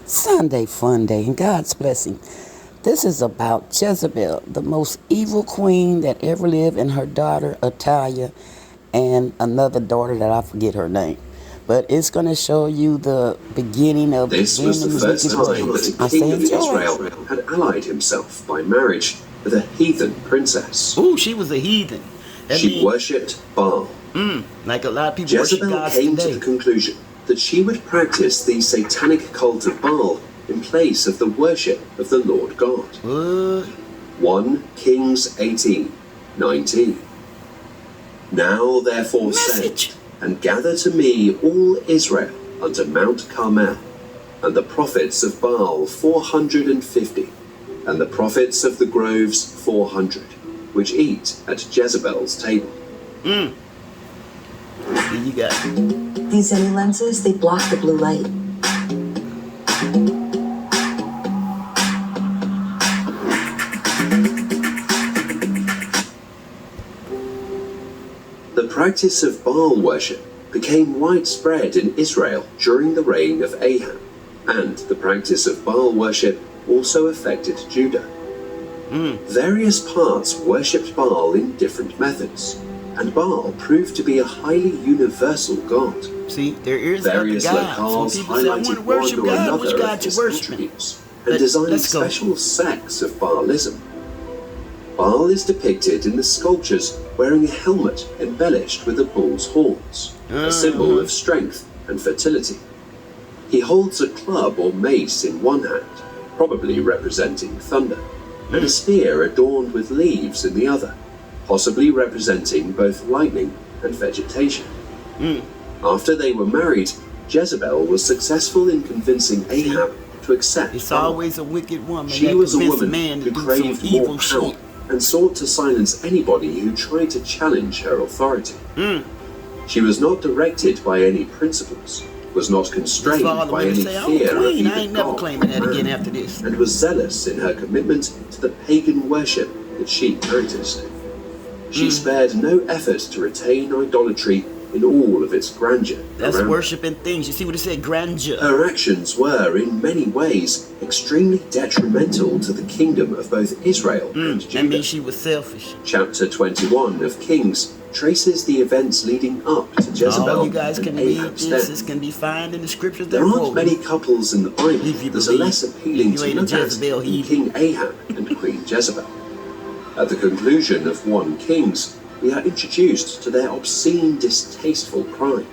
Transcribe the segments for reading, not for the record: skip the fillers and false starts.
Sunday fun day and God's blessing. This is about Jezebel, the most evil queen that ever lived, and her daughter Atalia, and another daughter that I forget her name. But it's going to show you the beginning of This was the first time that a king of Israel had allied himself by marriage with a heathen princess. Ooh, she was a heathen. She worshipped Baal. Like a lot of people worship Jezebel gods came today. to the conclusion that she would practice the satanic cult of Baal in place of the worship of the Lord God. What? 1 Kings 18:19. Now therefore Message. send, and gather to me all Israel unto Mount Carmel, and the prophets of Baal 450, and the prophets of the groves 400, which eat at Jezebel's table. Here you got it. These Zenny lenses, they block the blue light. The practice of Baal worship became widespread in Israel during the reign of Ahab, and the practice of Baal worship also affected Judah. Various parts worshipped Baal in different methods, and Baal proved to be a highly universal god. See, there is Various other gods. locales When people say, I want to highlighted worship one or God, which another God of you his worshiping? attributes and designed Let's go. special sects of Baalism. Baal is depicted in the sculptures wearing a helmet embellished with a bull's horns, a symbol of strength and fertility. He holds a club or mace in one hand, probably representing thunder, and a spear adorned with leaves in the other, possibly representing both lightning and vegetation. After they were married, Jezebel was successful in convincing Ahab to accept It's Baal. always a wicked woman She that was a convinced a woman man to who do some craved more evil power shit. and sought to silence anybody who tried to challenge her authority. She was not directed by any principles, was not constrained Father by would any say, I'm fear a of queen. I either ain't never God claiming that or again man, after this. and was zealous in her commitment to the pagan worship that she practiced. She spared no effort to retain idolatry in all of its grandeur. That's around her. worshiping things. You see what it said? Grandeur. Her actions were, in many ways, extremely detrimental to the kingdom of both Israel and That Judah. means she was selfish. Chapter 21 of Kings traces the events leading up to Jezebel All you guys can and read Ahab's this. death. This can be found in the scriptures There they're aren't quoting. many couples in the Bible If you that are believe. less appealing If you to ain't a look at Jezebel than heathen. King Ahab and Queen Jezebel. At the conclusion of 1 Kings, we are introduced to their obscene, distasteful crime.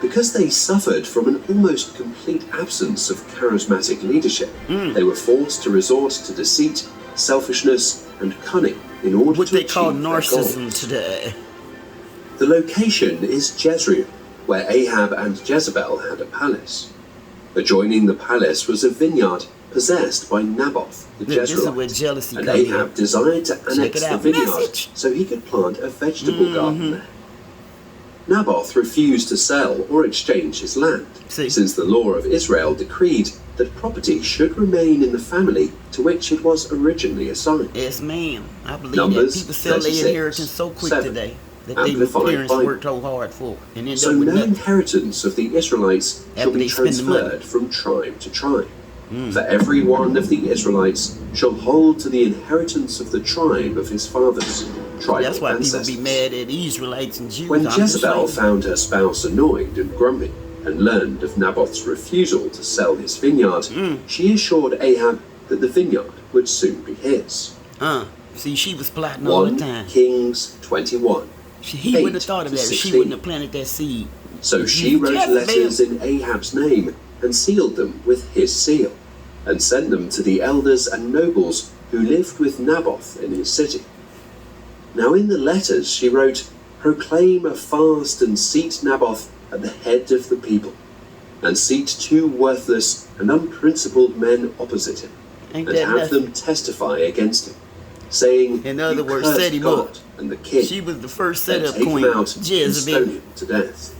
Because they suffered from an almost complete absence of charismatic leadership, they were forced to resort to deceit, selfishness, and cunning in order What to they achieve call their narcissism goals. today. The location is Jezreel, where Ahab and Jezebel had a palace. Adjoining the palace was a vineyard possessed by Naboth the Look, this is where Jezreelite, jealousy and comes in. Ahab desired to Check annex it the out. vineyard Message. so he could plant a vegetable garden there. Naboth refused to sell or exchange his land, See? since the law of Israel decreed that property should remain in the family to which it was originally assigned. Yes, ma'am. I believe Numbers that people sell 36, their inheritance so quick 7, today that their Amplified parents Bible. worked so hard for and end So up with no nothing. inheritance of the Israelites shall After be they spend the money. transferred from tribe to tribe. For every one of the Israelites shall hold to the inheritance of the tribe of his fathers. Tribal That's why ancestors. people be mad at Israelites and Jews. When I'm just Jezebel saying. found her spouse annoyed and grumpy, and learned of Naboth's refusal to sell his vineyard, she assured Ahab that the vineyard would soon be his. See, she was plotting all the 1 time. Kings 21. He wouldn't have 8 thought of to that if she 16. wouldn't have planted that seed. So she wrote Jezebel. letters in Ahab's name and sealed them with his seal, and sent them to the elders and nobles who lived with Naboth in his city. Now in the letters she wrote, "Proclaim a fast and seat Naboth at the head of the people, and seat 2 worthless and unprincipled men opposite him, Ain't and that have nothing? them testify against him, saying, In other You words, cursed set him God up. and the king. She was the first Then setup take queen. him out and stone Jezebel. him to death."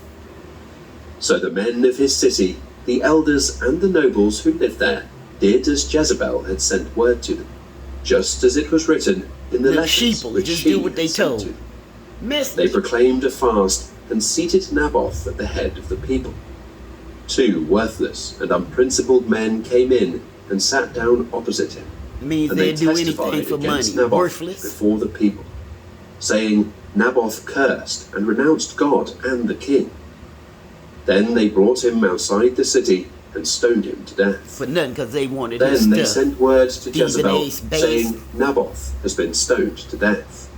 So the men of his city, the elders and the nobles who lived there, did as Jezebel had sent word to them, just as it was written in the The letters sheeple which just she do what had they sent told. to them. They Message. proclaimed a fast and seated Naboth at the head of the people. 2 worthless and unprincipled men came in and sat down opposite him, Means and they they'd do anything testified for against money. Naboth Worthless. before the people, saying, Naboth cursed and renounced God and the king. Then they brought him outside the city and stoned him to death. For nothing, because they wanted his Then they stuff. sent word to Thieving Jezebel, ace base. saying, Naboth has been stoned to death.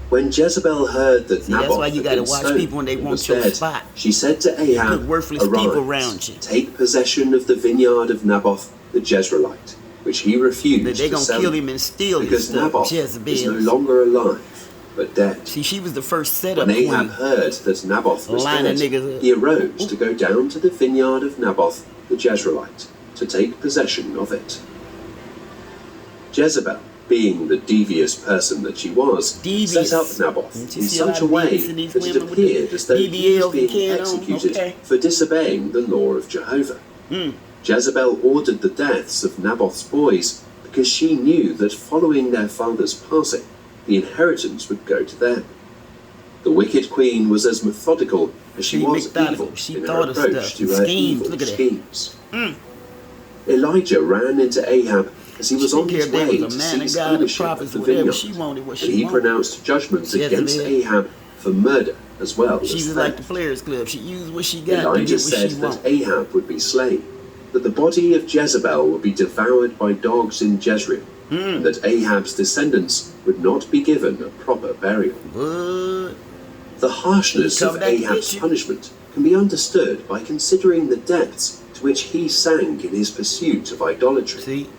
When Jezebel heard that See, that's Naboth why you had gotta been watch stoned people when they and want was your dead, spot. she said to Ahab, Put worthless people Arise, around you. take possession of the vineyard of Naboth the Jezreelite, which he refused They're to gonna sell kill you, him and steal his because stuff. Naboth Jezebel. is no longer alive, but dead. See, she was the first setup When Ahab queen. heard that Naboth was Lining dead, niggas up. he arose to go down to the vineyard of Naboth the Jezreelite to take possession of it. Jezebel, being the devious person that she was, Devious. set up Naboth Didn't you in see a lot such a of way devious in these that it women with the appeared as though he BBLs was and being can on? executed Okay. for disobeying the law of Jehovah. Jezebel ordered the deaths of Naboth's boys because she knew that following their father's passing, the inheritance would go to them. The wicked queen was as methodical as she She was methodical. evil She in her thought of approach stuff to and her schemes. evil Look at that. schemes. Elijah ran into Ahab as he was She on didn't his care if they way was to a man, a seize God, a ownership prophet, of the whatever. vineyard, She wanted what and she he wanted. pronounced judgment against Jezebel. Ahab for murder as well She as was like the theft. Players Club. She used what she got to Elijah get what said she that wanted. Ahab would be slain, that the body of Jezebel would be devoured by dogs in Jezreel, and that Ahab's descendants would not be given a proper burial. What? The harshness Come of back to Ahab's get you. punishment can be understood by considering the depths to which he sank in his pursuit of idolatry. See?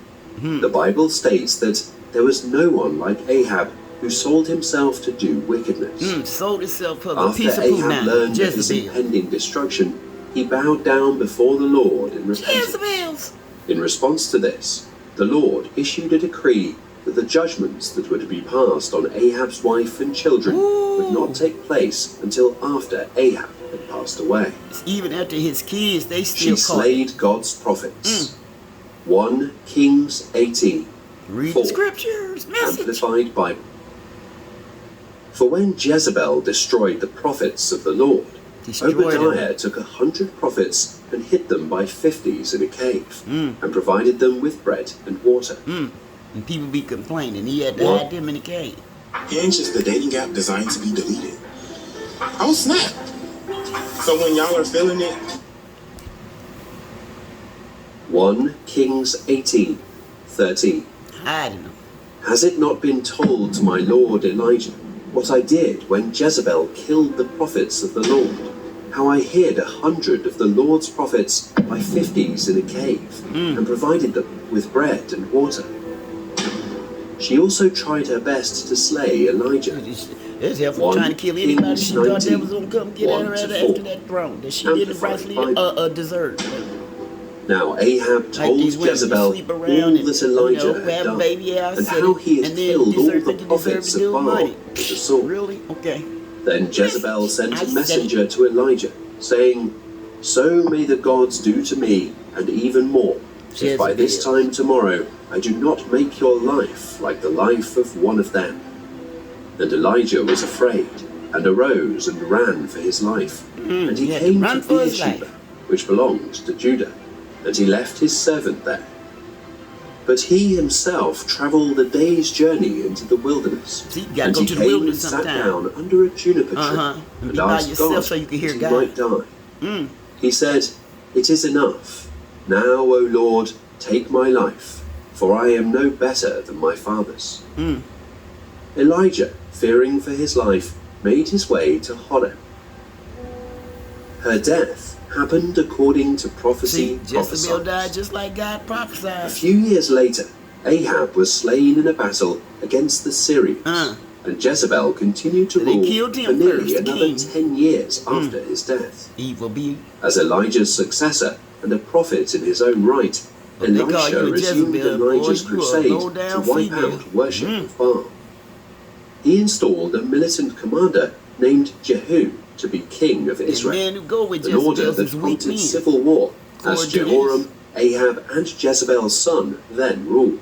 The Bible states that there was no one like Ahab who sold himself to do wickedness. Sold itself for a After piece of Ahab punani. learned of his Jezebel. impending destruction, he bowed down before the Lord in repentance. Jezebels. In response to this, the Lord issued a decree that the judgments that were to be passed on Ahab's wife and children would not take place until after Ahab had passed away. Even after his kids, they She still caught it. slayed God's prophets. 1 Kings 18, Read 4, the scriptures. Message. Amplified Bible. For when Jezebel destroyed the prophets of the Lord, Destroyed Obadiah them. took 100 prophets and hid them by 50s in a cave, and provided them with bread and water. And people be complaining. He had to What? hide them in the cave. Hinge is the dating app designed to be deleted. Oh snap! So when y'all are feeling it, 1 Kings 18, 13. Hiding them. Has it not been told to my lord Elijah what I did when Jezebel killed the prophets of the Lord? How I hid 100 of the Lord's prophets by 50s in a cave, and provided them with bread and water. She also tried her best to slay Elijah. It's helpful 1 trying to kill anybody. Kings She thought that 19, was going to come get 1 her to after 4. that throne. That she didn't Amplified rightfully Bible. deserve. Now Ahab Like told these women Jezebel that all sleep around and, that Elijah have had a done, baby house and how he had and then killed all deserve the that you deserve prophets to of do Baal money. with the sword. Really? Okay. Then Jezebel sent I a said messenger to Elijah, saying, So may the gods do to me, and even more, if by this Jezebel. time tomorrow I do not make your life like the life of one of them. And Elijah was afraid, and arose and ran for his life. And he he had to came run to for his Beersheba, life. which belonged to Judah, and he left his servant there. But he himself travelled a day's journey into the wilderness. See, you gotta and go he to the came wilderness and sat sometime. down under a juniper tree And and be by asked yourself God so you can hear that God. he might die. He said, It is enough. Now, O Lord, take my life, for I am no better than my fathers. Elijah, fearing for his life, made his way to Horeb. Her death happened according to prophecy See, Jezebel prophesied. died just like God A prophesied. few years later, Ahab was slain in a battle against the Syrians, and Jezebel continued to They rule killed him for nearly first, the another king. 10 years after his death. Evil be. As Elijah's successor and a prophet in his own right, But they call Elisha you a resumed Jezebel, boy. Elijah's You a crusade low-down to wipe female. out worship of Baal. He installed a militant commander named Jehu to be king of And Israel, men who go with an order Jezebel that is weak prompted men. civil war as According to Jehoram, Ahab, and Jezebel's son then ruled.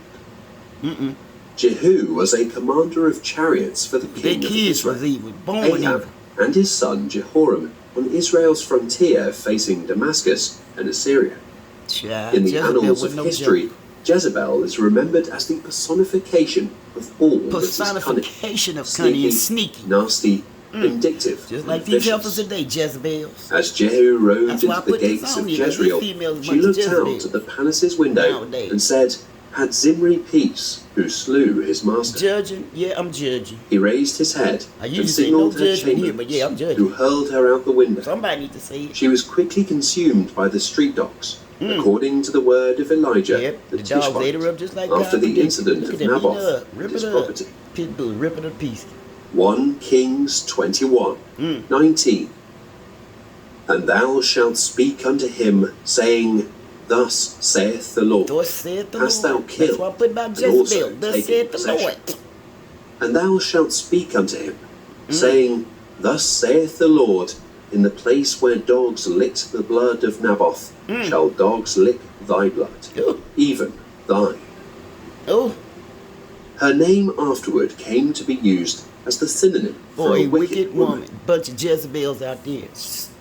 Jehu was a commander of chariots for the Their king of kids Israel. was evil. Born Ahab evil. and his son Jehoram on Israel's frontier facing Damascus and Assyria. Child, In the Jezebel annals was of no history, joke. Jezebel is remembered as the personification of all that is cunning, Personification of cunning and sneaky. nasty, vindictive, Just like and these vicious. helpers today, Jezebels. As Jehu rode That's why I into the put this gates on of you, 'cause these Jezreel, females she bunch of looked out Jezebels at the palace's window nowadays. and said, "Had Zimri peace, who slew his master?" Judging? Yeah, I'm judging. He raised his head I and usually say no signaled her judgment here, chambermaids, but yeah, I'm judging. who hurled her out the window. Somebody needs to say it. She was quickly consumed by the street dogs, according to the word of Elijah Yep, the the dogs ate Tishbite, her up just like after God the predicted. incident Look of at them, eating her Naboth up, and rip his it up. property. Pitbull, rip it to pieces. 1 Kings 21, 19. And thou shalt speak unto him, saying, Thus saith the Lord. Thus saith the Hast thou Lord. That's killed why I put about and also Jezebel. Thus taken saith the possession? Lord. And thou shalt speak unto him, saying, Thus saith the Lord, in the place where dogs licked the blood of Naboth, shall dogs lick thy blood, Ooh. even thine. Oh, Her name afterward came to be used as the synonym for boy, a wicked woman. Bunch of Jezebels out there.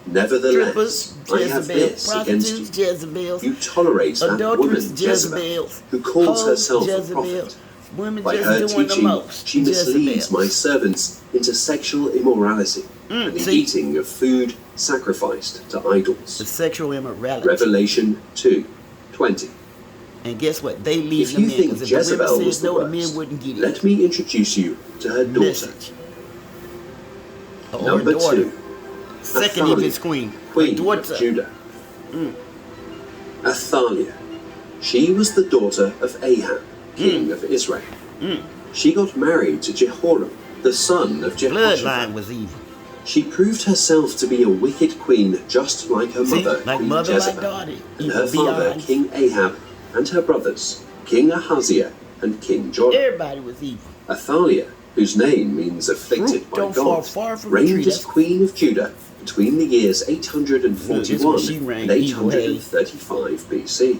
Nevertheless, Strippers, I have Jezebels, this against you. prostitutes, Jezebels, You tolerate that adulterers, woman, Jezebels, Jezebel, who calls hoes, herself a Jezebels, prophet. women By just her doing the teaching, most. she misleads Jezebels. my servants into sexual immorality and the see? eating of food sacrificed to The idols. sexual immorality. Revelation 2:20. And guess what? They leave If the you men, think because if the Jezebel women was said the no, the worst, men wouldn't get it. let me introduce you to her daughter. Message. Or Number daughter. 2, Second if it's queen. Queen Or of daughter. Judah. Athaliah. She was the daughter of Ahab, king of Israel. She got married to Jehoram, the son of Jehoshaphat. Bloodline was evil. She proved herself to be a wicked queen, just like her See, mother, like Queen mother, like Jezebel, daughter. and Evil her father, beyond. King Ahab, and her brothers, King Ahaziah and King Joram. Everybody was evil. Athaliah, whose name means afflicted Fruit by don't fall God, far from the reigned tree. as Queen of Judah between the years 841 she and reigned, evil haze. 835 BC.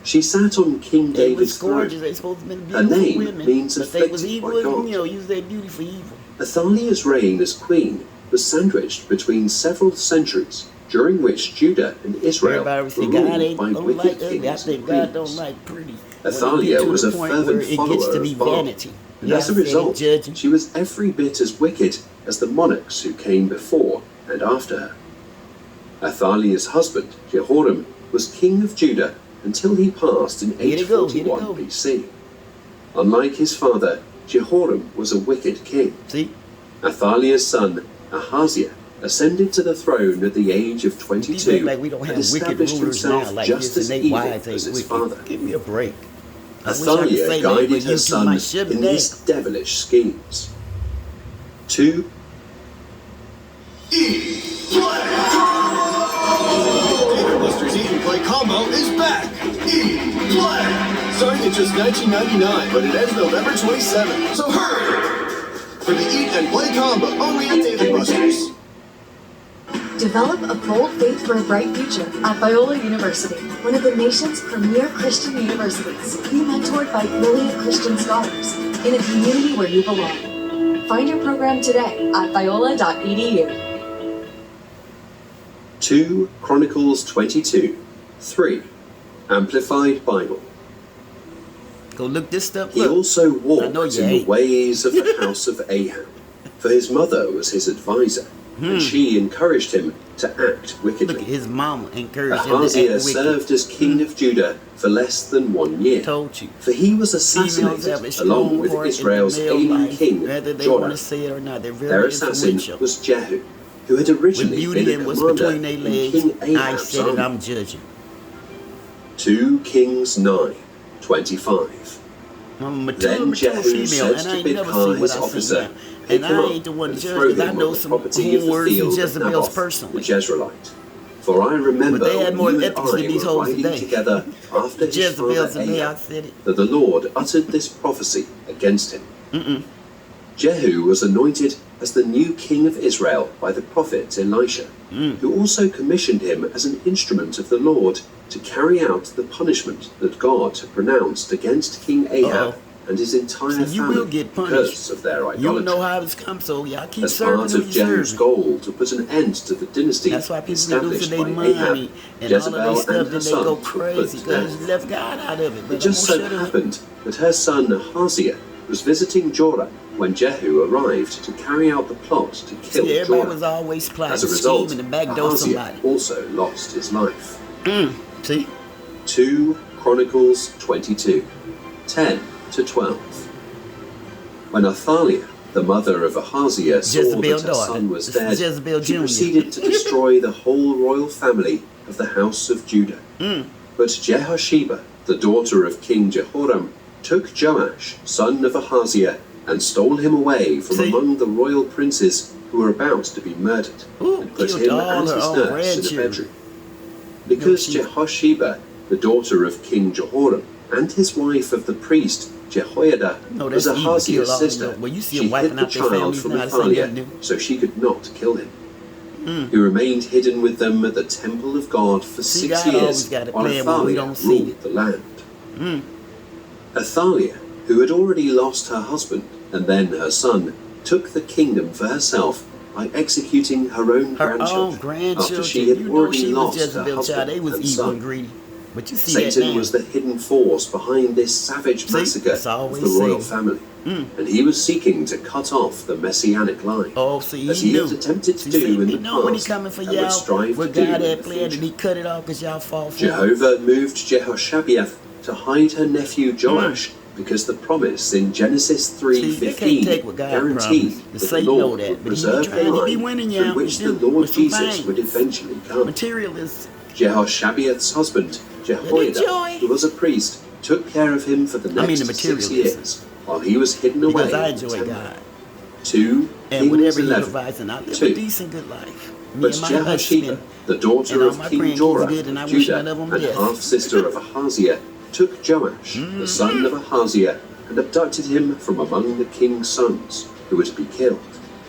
She sat on King They David's was throne. gorgeous. They supposed to be Her beautiful name women. means But they was afflicted evil, by God. you know, use their beauty for evil. Athaliah's reign as queen was sandwiched between several centuries, during which Judah and Israel Everybody would were say God ruled ain't by don't wicked like ugly. I kings think and God don't queens. like pretty. Athaliah When you get was to a the point fervent where it gets follower to be of Baal. vanity. And Yeah, as a I said it, result, judging. she was every bit as wicked as the monarchs who came before and after her. Athaliah's husband, Jehoram, was king of Judah until he passed in Here to go, 841 BC. Unlike his father, Jehoram was a wicked king. See? Athaliah's son, Ahaziah, ascended to the throne at the age of These 22 act like we don't have and wicked established rulers now himself like just this, as and they evil wives as ain't his wicked. father. Give me a break. I wish I could Athaliah say that, guided but her you two son might shut in down. his devilish schemes. 2. David Buster's Eat and Play combo is back! Eat, Play! Starting at just $19.99, but it ends November 27th. So hurry! For the Eat and Play combo, only at David Buster's. Develop a bold faith for a bright future at Biola University, one of the nation's premier Christian universities. Be mentored by brilliant Christian scholars in a community where you belong. Find your program today at biola.edu. 2 Chronicles 22. 3. Amplified Bible. Go look this stuff He up. also I walked know in you the ain't. ways of the house of Ahab, for his mother was his advisor, and she encouraged him to act Look at wickedly. his mama encouraged him to Ahaziah act wicked. served as king of Judah for less than 1 year, Told you. for he was Females have a assassinated strong along with part Israel's in the male ailing life, king, whether they want Joram. to say it or not. They're Their very assassin influential. was Jehu, who had With originally beauty been a and what's commander between their in legs, King I Ahab's said it, army. I'm judging. 2 Kings 9, 25. I'm a mature Then Jehu female, said and I to ain't never Bidkar seen what his I see officer, now. "Pick And him I up ain't the one to and judge, throw because I him know on the some property of the whores and field of Jezebels Naboth, the personally. Jezreelite. For I remember But they had when more you and ethics than I these were hoes riding today. together after his Jezebels father and they, I Ahab, said it. that the Lord uttered this prophecy against him. Jehu was anointed as the new king of Israel by the prophet Elisha, who also commissioned him as an instrument of the Lord to carry out the punishment that God had pronounced against King Ahab and his entire See, you will family get punished. because of their You don't know idolatry. how it's come, so y'all keep As serving part who of you Jehu's serving. goal to put an end to the dynasty That's why people be established losing by their Ahab, money and all of Jezebel their stuff, and her then they go son were put crazy to because you death. left God out of it. But It just so I'm gonna shut up. happened that her son Ahaziah was visiting Joram when Jehu arrived to carry out the plot to kill See, everybody Joram. was always plotting, As a result, scheming to backdoor Ahaziah somebody. also lost his life. See? 2 Chronicles 22, 10 to 12. When Athaliah, the mother of Ahaziah, saw Jezebel that her daughter. son was This is dead, Jezebel she Jr.. proceeded to destroy the whole royal family of the house of Judah. But Jehosheba, the daughter of King Jehoram, took Joash, son of Ahaziah, and stole him away from See? among the royal princes who were about to be murdered, Ooh, and put killed him all and her his own nurse in a grandchildren. bedroom. Because she- Jehosheba, the daughter of King Jehoram, and his wife of the priest Jehoiada, No, was that's evil, Ahaziah's kill all sister, them. Well, you see she them wiping hid the out their child families from now, this ain't Athaliah nothing new. so she could not kill him. He remained hidden with them at the temple of God for See, 6 God always years got a while plan when we Athaliah don't see ruled it. the land. Athaliah, who had already lost her husband and then her son, took the kingdom for herself by executing her own Her own grandchildren grandchildren. after she had You know already she was lost her Jezebel child. husband They was and evil son. and greedy. But you see that Satan now. was the hidden force behind this savage See, massacre it's of always the royal Satan. family, and he was seeking to cut off the messianic line, Oh, see, as he he knew. had attempted to See, do in he the know when he past coming for and would y'all, strive what to do God in had the planned, and future. he cut it off because y'all fall for it. Jehovah moved Jehoshabeath to hide her nephew Joash because the promise in Genesis See, they can't 3:15 take what God guaranteed promised. The that the Satan know Lord that, would but he be preserve the trying to be line winning through y'all which the with Lord some Jesus things. would eventually come. Materialists. Jehoshabeath's husband, Jehoiada, joy. who was a priest, took care of him for the I mean next the 6 materialists. years while he was hidden away Because I in the enjoy temple. God. 2 And Kings whatever he 11, provides, and I live 2. a decent good life. Me But and my Jehosheba, husband. the and daughter all of my King grandkids Joram good, and I of wish Judah none of them and death. half-sister of Ahaziah, took Joash, the son of Ahaziah, and abducted him from among the king's sons, who were to be killed,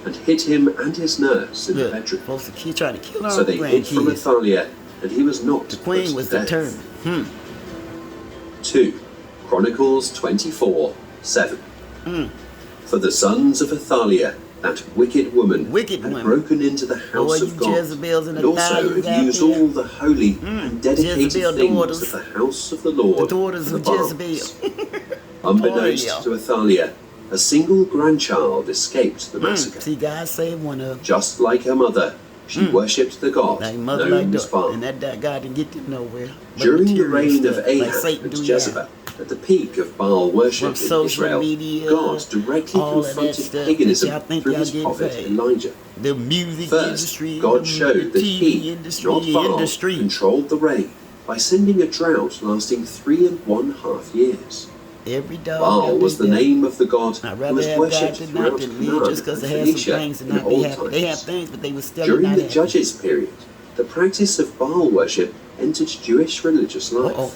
and hid him and his nurse in the Look, bedroom. folks, the kid trying to kill our So they hid from grandkids. Athaliah, and he was not The put queen to was death. determined. 2 Chronicles 24:7. For the sons of Athaliah, that wicked woman, Wicked had woman. broken into the house Boy, of you God, Jezebels and and also Athaliahs had out used there. all the holy and dedicated Jezebel things daughters. of the house of the Lord, The daughters to of the Baals. Jezebel. Unbeknownst Boy, to Athaliah, a single grandchild escaped the massacre. See, God saved one of them. Just like her mother, she worshipped the god Like mother, like known as daughter. Baal. And that God didn't get them nowhere. But During the material reign of stuff, Ahab like Satan and do Jezebel, now. at the peak of Baal worship From in social Israel, media, God directly all of that confronted stuff paganism that y'all think through y'all his get prophet paid. Elijah. The music First, industry, God the showed that TV he, industry, not Baal, industry. controlled the rain by sending a drought lasting 3.5 years. Every dog. Baal got was the their day. name of the god I'd who rather was have God worshipped than throughout not than live Canaan just because and they have some Phoenicia things and in not be old happy. They have times. things, but they were still During not the happy. Judges period, the practice of Baal worship entered Jewish religious life. Uh-oh.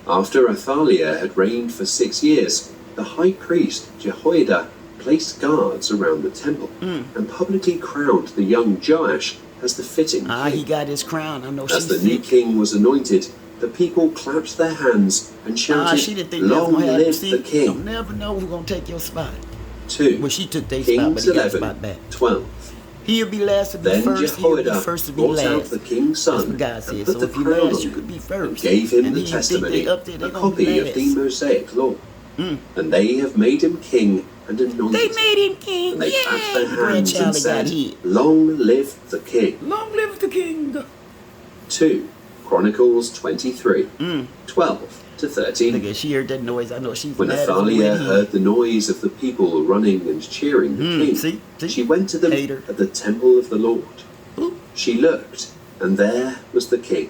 After Athaliah had reigned for 6 years, the high priest Jehoiada placed guards around the temple and publicly crowned the young Joash as the fitting Ah, he king. got his crown. I know As she's the new sick. king was anointed, the people clapped their hands and Ah, she shouted, didn't think they was "Long gonna have to live see. the You'll king!" never know who's gonna take your spot. 2 Well, she took their spot, but Kings he got his spot 11, back. 12. He'll be last to be Then first. He'll be Jehoiada first to be brought out last. the king's That's son what God and said. put So the if you crown last, on you him could be first. and gave him And the he think testimony, they up there, they a gonna copy be of the last. Mosaic law. And they have made him king and anointed They him. made him king. And they clapped Yay! their The hands and grandchild that said, got hit. "Long live the king." Long live the king. 2 Chronicles 23, 12 to 13. Look at she heard that noise. I know she's When mad as a Athaliah red hen. heard the noise of the people running and cheering the king, see? she went to them Hater. at the temple of the Lord. Ooh. She looked, and there was the king,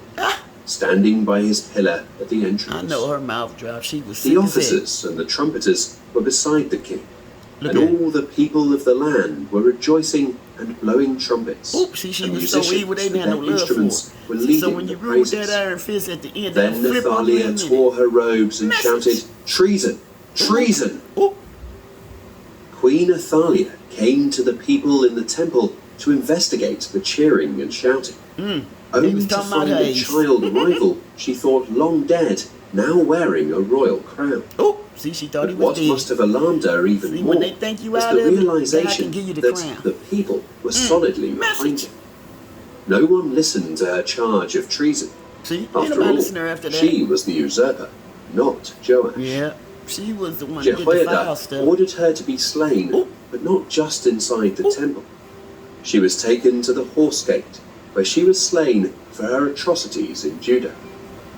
standing by his pillar at the entrance. I know her mouth dropped. She was sick The as heck. officers and the trumpeters were beside the king, Look and at her. all the people of the land were rejoicing and blowing trumpets. Oops, see, she and was so musicians evil, they with didn't have no their love for her. instruments were See, leading so when the you rule with praises. that iron fist at the end, Then they'll flip on you in a Athaliah minute. tore her robes and Message. shouted, "Treason! Treason!" Ooh. Queen Athaliah came to the people in the temple to investigate the cheering and shouting. They Only was to talking about find her a age. child rival she thought long dead, now wearing a royal crown. Ooh. See, she thought But he was what dead. must have alarmed her even See, more when they think you was out the of it, God realization can give you the that crown. the people were solidly behind Message. him. No one listened to her charge of treason. See, ain't After nobody all, listening to her after that. she was the usurper, not Joash. Yeah, she was the one that did the foul Jehoiada stuff. ordered her to be slain, Ooh. but not just inside the temple. She was taken to the horse gate, where she was slain for her atrocities in Judah.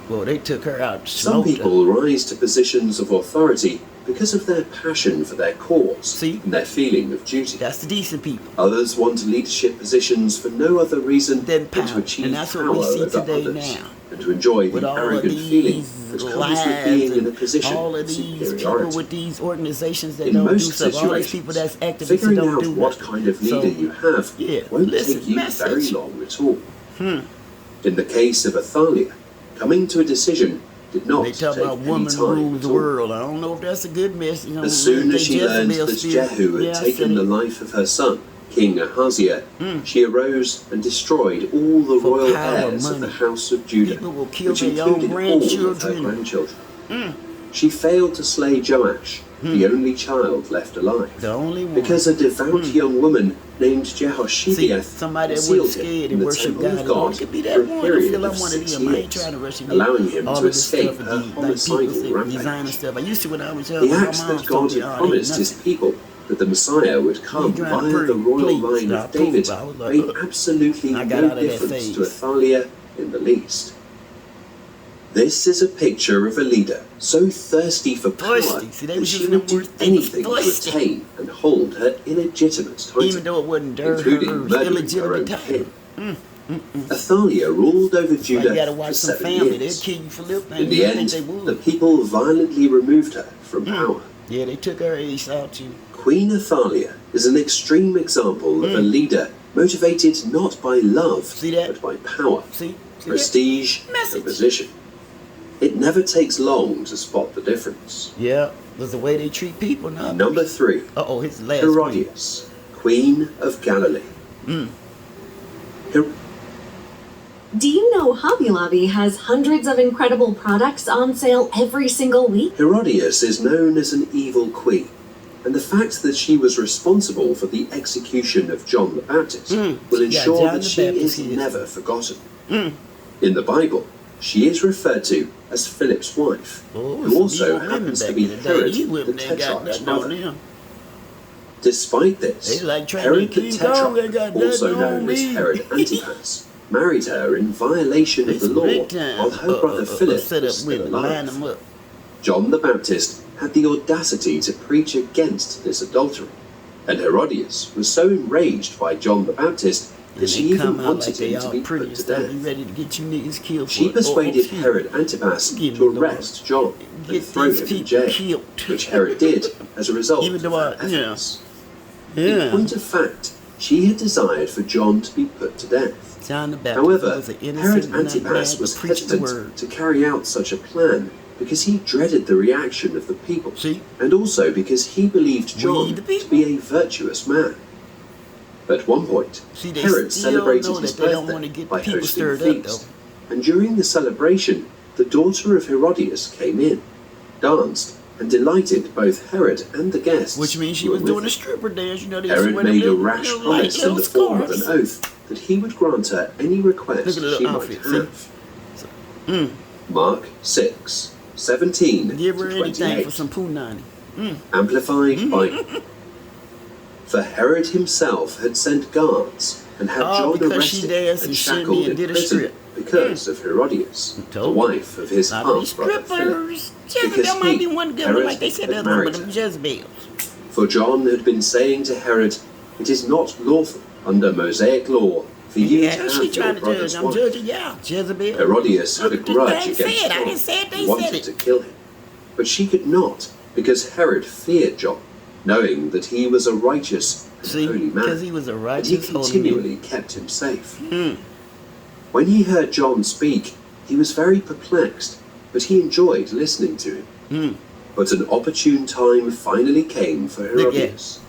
Well, they took her out. Some smoked her. people rise to positions of authority because of their passion for their cause See? and their feeling of duty. That's the decent people. Others want leadership positions for no other reason Then than power. to achieve And that's what power we see over today others now. and to enjoy With the all of arrogant feeling these that comes with being in a position all of of these people superiority. with these organizations that In don't do most stuff, all these people situations, that's activists that figuring don't out do what nothing. kind of leader So, you have yeah, won't listen, take you message. very long at all. In the case of Athaliah, coming to a decision did not they take talk about any woman time rules at the all. world. I don't know if that's a good message. As soon as she learned Jezebel that spirit. Jehu had Yeah, I taken said the it. life of her son, King Ahaziah, she arose and destroyed all the For royal power, heirs of the money. house of Judah, People will kill which their own included all of her grandchildren. grandchildren. She failed to slay Joash, the only child left alive, The only one. because a devout young woman named See, Jehoshibeath somebody that concealed wasn't him scared in and the worship temple God of alone. God It could be for that a one. I period feel I'm of one of 6 them. I ain't years, trying to rush him. allowing him all to of this escape stuff, her like people homicidal say, rampage. designer stuff. I used to when I was young. The my acts mom that told God me, had "Oh, ain't promised his nothing." people that the Messiah would come You trying to via prove, the royal please, line now of prove David it. I was like, made "Ugh." absolutely I got no out of that difference to phase. Athaliah in the least. This is a picture of a leader so thirsty for power Thirsty. See, they that was she using would them do words. They was anything to thirsty. attain and hold her illegitimate title, Even though it wasn't her including murdering her illegitimate own title. king. Athaliah ruled over Like, Judah you gotta for watch some 7 family. They'll years. kill you for little things. In the You end, think they the would. people violently removed her from power. Yeah, they took her ace out too. Queen Athaliah is an extreme example of a leader motivated not by love, See that? but by power, See that? prestige, Message. and position. It never takes long to spot the difference. Yeah, that's the way they treat people now. Number 3, Uh-oh, his last one. Herodias, Queen of Galilee. Her- Do you know Hobby Lobby has hundreds of incredible products on sale every single week? Herodias is known as an evil queen, and the fact that she was responsible for the execution of John the Baptist will Yeah, ensure John that the she Baptist is is. never forgotten. In the Bible, she is referred to as Philip's wife, Oh, who some also evil women happens to back be in the day. Herod, These the women ain't got Tetrarch's nothing on mother. them. Despite this, They like trying Herod to the King Kong, ain't got Tetrarch, also nothing on known as me. Herod Antipas, married her in violation of It's the law, big time. while her brother Philip set was up still women, line alive. them up. John the Baptist had the audacity to preach against this adultery, and Herodias was so enraged by John the Baptist And that she they even come out wanted like they him to all be pretty put and to stuff. death. You ready to get you niggas killed for She it. persuaded excuse me. Herod Antipas Forgive me, to Lord. arrest John and Get throw these him in people jail, killed. which Herod did as a result Even of though her I- yeah. efforts. In Yeah. point of fact, she had desired for John to be put to death. John the Baptist However, was an Herod innocent young man Antipas to was preach the word. hesitant to carry out such a plan because he dreaded the reaction of the people, See? and also because he believed We John the to people. be a virtuous man. At one point, See, they Herod still celebrated know his that they don't wanna birthday get by people hosting a stirred up, feast, and during the celebration, the daughter of Herodias came in, danced, and delighted both Herod and the guests. Which means she who was were doing a with stripper dance. You know, they Herod swear them made a little- rash little promise light in the little form of an scars. oath that he would grant her any request Look at the little she might outfit, see? have. Mark 6, 17 Give her to anything 28. for some punani. Amplified by For Herod himself had sent guards and had Oh, John because she arrested danced and and shimmied shackled and in did a prison strip. because of Herodias, the Told you. wife of his A lot of these half-brother Philip. strippers. Jezebel Because might he, be one good Herod, one, like they said the had other one, married but them her. Jezebels. For John had been saying to Herod, "It is not lawful under Mosaic law for you to Yeah, have she your trying to brother's judge. I'm wife." judging y'all, Jezebel. Herodias had a Look, the grudge thing against said, I John didn't say it, they and said wanted it. to kill him. But she could not, because Herod feared John, knowing that he was a righteous and See, holy man, because he was a and he righteous, holy man. continually kept him safe. When he heard John speak, he was very perplexed, but he enjoyed listening to him. But an opportune time finally came for Look at- Herodias.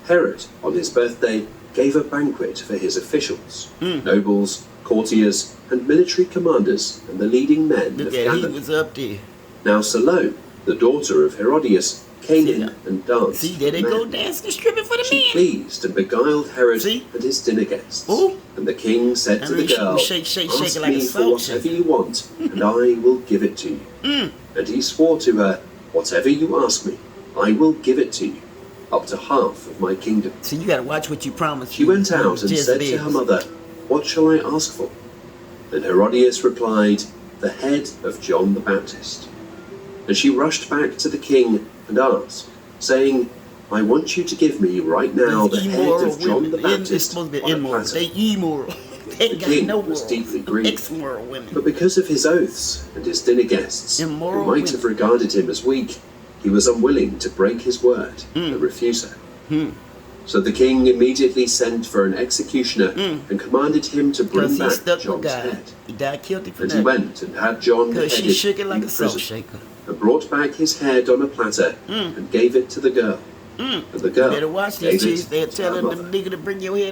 Herod, on his birthday, gave a banquet for his officials, nobles, courtiers, and military commanders, and the leading men Look of at, he Galilee. was up there. Now Salome, The daughter of Herodias came in and danced. See, there they with the go men. dancing, stripping for the She men. pleased and beguiled Herod See? and his dinner guests. Ooh. And the king said I to mean, the she girl, was shake it "Ask like a me for salt whatever shaker." you want, and I will give it to you." And he swore to her, "Whatever you ask me, I will give it to you, up to half of my kingdom." See, you gotta watch what you promise. She went out and said to her mother, "What shall I ask for?" And Herodias replied, "The head of John the Baptist." And she rushed back to the king and asked, saying, "I want you to give me right now the head of John the It's Baptist supposed to be on a immoral. platter." They immoral. They ain't The got king no was morals. deeply grieved. Ex-moral women. But because of his oaths and his dinner guests, Immoral who might women. have regarded him as weak, he was unwilling to break his word and refuse her. So the king immediately sent for an executioner and commanded him to bring Because he back stuck with John's God. head. He died guilty for And he that. went and had John Because beheaded she shook it in like the a salt prison, shaker. and brought back his head on a platter and gave it to the girl. And the girl You better watch gave these it chicks. They'll to tell her the mother. nigga to bring your head